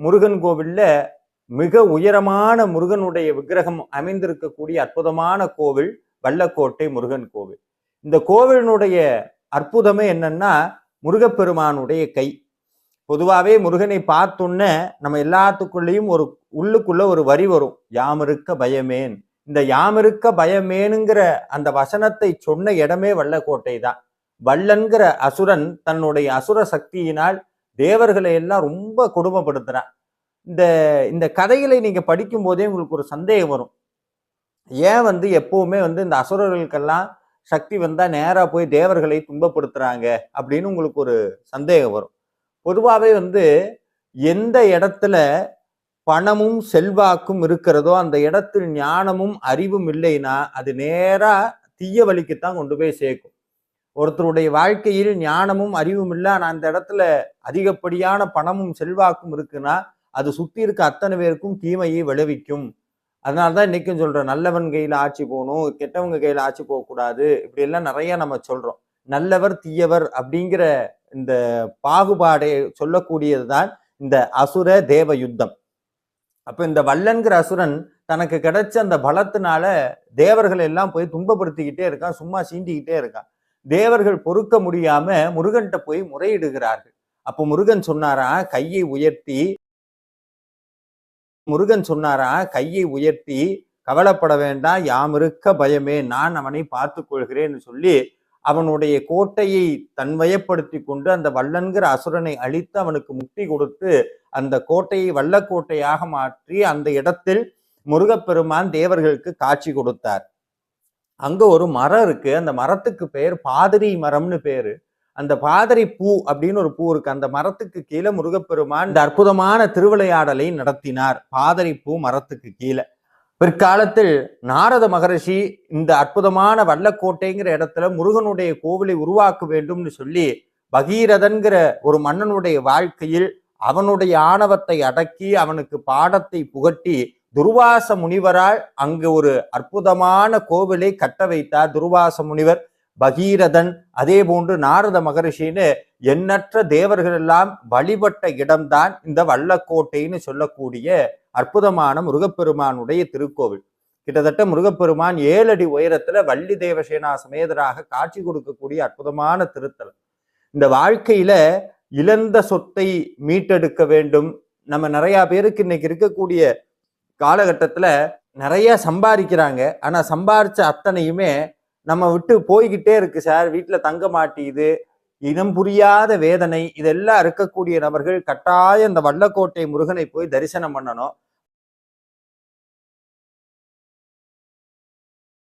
முருகன் கோவில்ல மிக உயரமான முருகனுடைய விக்கிரகம் அமைந்திருக்கக்கூடிய அற்புதமான கோவில் வல்லக்கோட்டை முருகன் கோவில். இந்த கோவிலினுடைய அற்புதமே என்னன்னா முருகப்பெருமானுடைய கை. பொதுவாகவே முருகனை பார்த்தோன்னே நம்ம எல்லாத்துக்குள்ளேயும் ஒரு உள்ளுக்குள்ள ஒரு வரி வரும், யாமிருக்க பயமேன். இந்த யாமிருக்க பயமேனுங்கிற அந்த வசனத்தை சொன்ன இடமே வல்லக்கோட்டை தான். வல்லன்கிற அசுரன் தன்னுடைய அசுர சக்தியினால் தேவர்களை எல்லாம் ரொம்ப கொடுமைப்படுத்துறான். இந்த இந்த கதைகளை நீங்க படிக்கும் போதே உங்களுக்கு ஒரு சந்தேகம் வரும். ஏன் எப்பவுமே இந்த அசுரர்களுக்கெல்லாம் சக்தி வந்தா நேரா போய் தேவர்களை துன்பப்படுத்துறாங்க அப்படின்னு உங்களுக்கு ஒரு சந்தேகம் வரும். பொதுவாகவே எந்த இடத்துல பணமும் செல்வாக்கும் இருக்கிறதோ அந்த இடத்தில் ஞானமும் அறிவும் இல்லைன்னா அது நேரா தீய வழிக்குத்தான் கொண்டு போய் சேர்க்கும். ஒருத்தருடைய வாழ்க்கையில் ஞானமும் அறிவும் இல்லை, ஆனா அந்த இடத்துல அதிகப்படியான பணமும் செல்வாக்கும் இருக்குன்னா அது சுத்தி இருக்க அத்தனை பேருக்கும் தீமையை விளைவிக்கும். அதனாலதான் இன்னைக்கும் சொல்றோம், நல்லவன் கையில ஆட்சி போகணும், கெட்டவங்க கையில ஆட்சி போகக்கூடாது. இப்படி எல்லாம் நிறைய நம்ம சொல்றோம். நல்லவர் தீயவர் அப்படிங்கிற இந்த பாகுபாடை சொல்லக்கூடியதுதான் இந்த அசுர தேவ யுத்தம். அப்ப இந்த வல்லன்கிற அசுரன் தனக்கு கிடைச்ச அந்த பலத்தினால தேவர்கள் எல்லாம் போய் துன்பப்படுத்திக்கிட்டே இருக்கான், சும்மா சீண்டிக்கிட்டே இருக்கான். தேவர்கள் பொறுக்க முடியாம முருகன்கிட்ட போய் முறையிடுகிறார்கள். அப்போ முருகன் கையை உயர்த்தி கவலைப்பட வேண்டாம், யாமிருக்க பயமே, நான் அவனை பார்த்துக் கொள்கிறேன்னு சொல்லி அவனுடைய கோட்டையை தன்வயப்படுத்தி கொண்டு அந்த வல்லன்கிற அசுரனை அழித்து அவனுக்கு முக்தி கொடுத்து அந்த கோட்டையை வல்லக்கோட்டையாக மாற்றி அந்த இடத்தில் முருகப்பெருமான் தேவர்களுக்கு காட்சி கொடுத்தார். அங்க ஒரு மரம் இருக்கு, அந்த மரத்துக்கு பெயர் பாதிரி மரம்னு பேரு. அந்த பாதிரி பூ அப்படின்னு ஒரு பூ இருக்கு. அந்த மரத்துக்கு கீழே முருகப்பெருமான் இந்த அற்புதமான திருவிளையாடலை நடத்தினார், பாதிரி பூ மரத்துக்கு கீழே. பிற்காலத்தில் நாரத மகரிஷி இந்த அற்புதமான வல்லக்கோட்டைங்கிற இடத்துல முருகனுடைய கோவிலை உருவாக்க வேண்டும்னு சொல்லி பகீரதன்கிற ஒரு மன்னனுடைய வாழ்க்கையில் அவனுடைய ஆணவத்தை அடக்கி அவனுக்கு பாடத்தை புகட்டி துர்வாச முனிவரால் அங்கு ஒரு அற்புதமான கோவிலை கட்ட வைத்தார். துர்வாச முனிவர், பகீரதன், அதே போன்று நாரத மகரிஷின்னு எண்ணற்ற தேவர்கள் எல்லாம் வழிபட்ட இடம்தான் இந்த வல்லக்கோட்டைன்னு சொல்லக்கூடிய அற்புதமான முருகப்பெருமானுடைய திருக்கோவில். கிட்டத்தட்ட முருகப்பெருமான் 7 அடி உயரத்துல வள்ளி தேவசேனா சமேதராக காட்சி கொடுக்கக்கூடிய அற்புதமான திருத்தலம். இந்த வாழ்க்கையில இழந்த சொத்தை மீட்டெடுக்க வேண்டும். நம்ம நிறைய பேருக்கு இன்னைக்கு இருக்கக்கூடிய காலகட்டத்துல நிறைய சம்பாதிக்கிறாங்க, ஆனா சம்பாரிச்ச அத்தனையுமே நம்ம விட்டு போய்கிட்டே இருக்கு சார், வீட்டுல தங்க மாட்டேங்குது, இனம் புரியாத வேதனை. இதெல்லாம் இருக்கக்கூடிய நபர்கள் கட்டாயம் இந்த வல்லக்கோட்டை முருகனை போய் தரிசனம் பண்ணணும்.